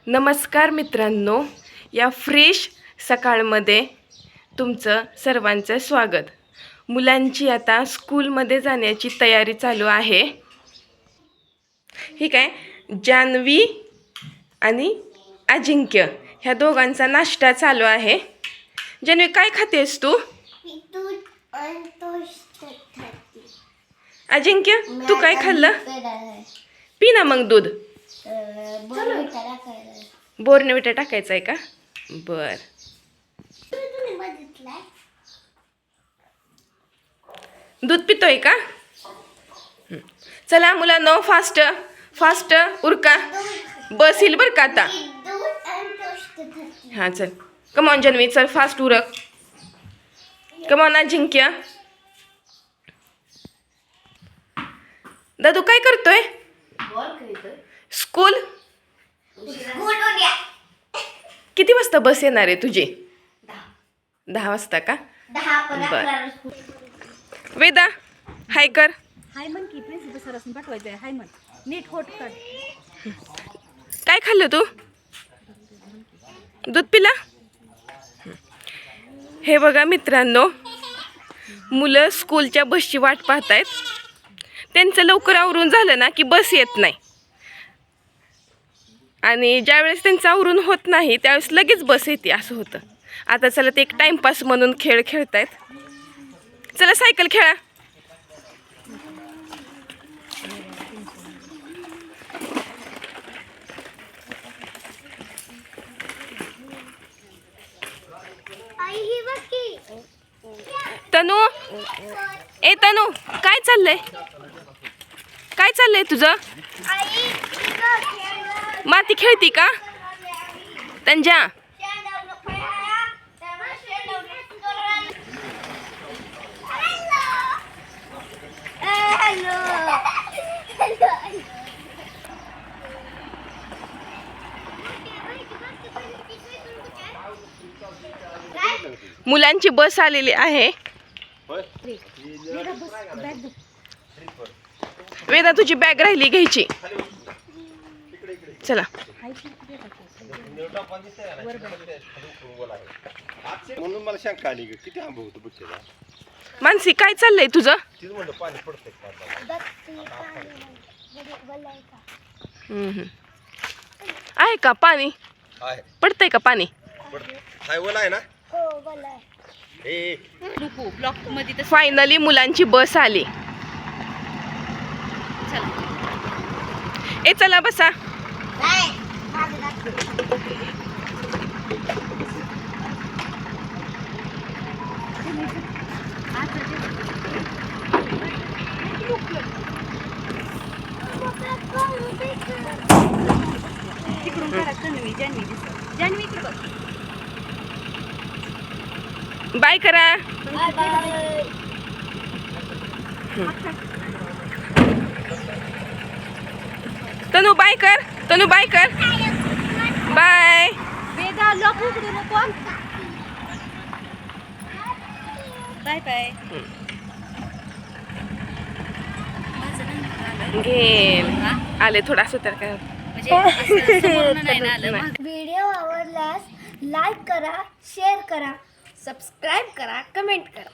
नमस्कार मित्रांनो, या फ्रेश सकाळमध्ये तुमचं सर्वांचं स्वागत। मुलांची आता स्कूलमध्ये जाण्याची तयारी चालू आहे। ठीक आहे, जान्हवी आणि अजिंक्य ह्या दोघांचा नाश्ता चालू आहे। जान्हवी काय खातेस तू? अजिंक्य तू काय खाल्लं? पी ना मग दूध। बोर्नविटा टाकायचा आहे का? बर, दूध पितोय का? चला मुलांनो, फास्ट फास्ट उरका, बस येईल बर का आता। हा चल, कम ऑन जान्हवी, चल फास्ट उरक। कम ऑन अजिंक्य। दादू काय करतोय? स्कूल किती वाजता बस येणार आहे तुझी? 10 वाजता का? बर, वेदा हाय कर। हाय म्हण की, प्रिन्सिपल सरांनी पाठवायचंय। हाय म्हण, नीट होट कर। काय खाल्लं तू? दूध पिला? हे बघा मित्रांनो, मुलं स्कूलच्या बसची वाट पाहतायत। त्यांचं लवकर आवरून झालं ना की बस येत नाही, आणि ज्यावेळेस त्यांचं आवरून होत नाही त्यावेळेस लगेच बस येते, असं होतं। आता चला, ते एक टाइमपास म्हणून खेळ खेळतायत। चला सायकल खेळा। तनू, ए तनू, काय चाललंय? काय चाललंय तुझं? माती खेळती का? तंजा, मुलांची बस आलेली आहे। वेदा तुझी बॅग राहिली घ्यायची। चला, म्हणून मला शंका आली, किती आंबे होतं बघ त्याला। मानसी काय चाललंय तुझं? पाणी पडतंय आहे का पाणी? पडतंय का पाणी? हाय, ओला आहे ना? ए ब्लॉक मध्ये फायनली मुलांची बस आली। ए चला बसा। तिकडून करा जान्हवी, जान्हवी दिसत। जान्हवी इकडे बघ। बाय करा। तनू बाय कर, तनू बाय कर। बाय। वेदा लॉक उघडू नको। Bye bye. घेल आले थोडासा तर काय व्हिडिओ आवडल्यास लाईक करा, शेअर करा, सबस्क्राईब करा, कमेंट करा।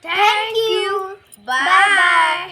Thank you, bye bye.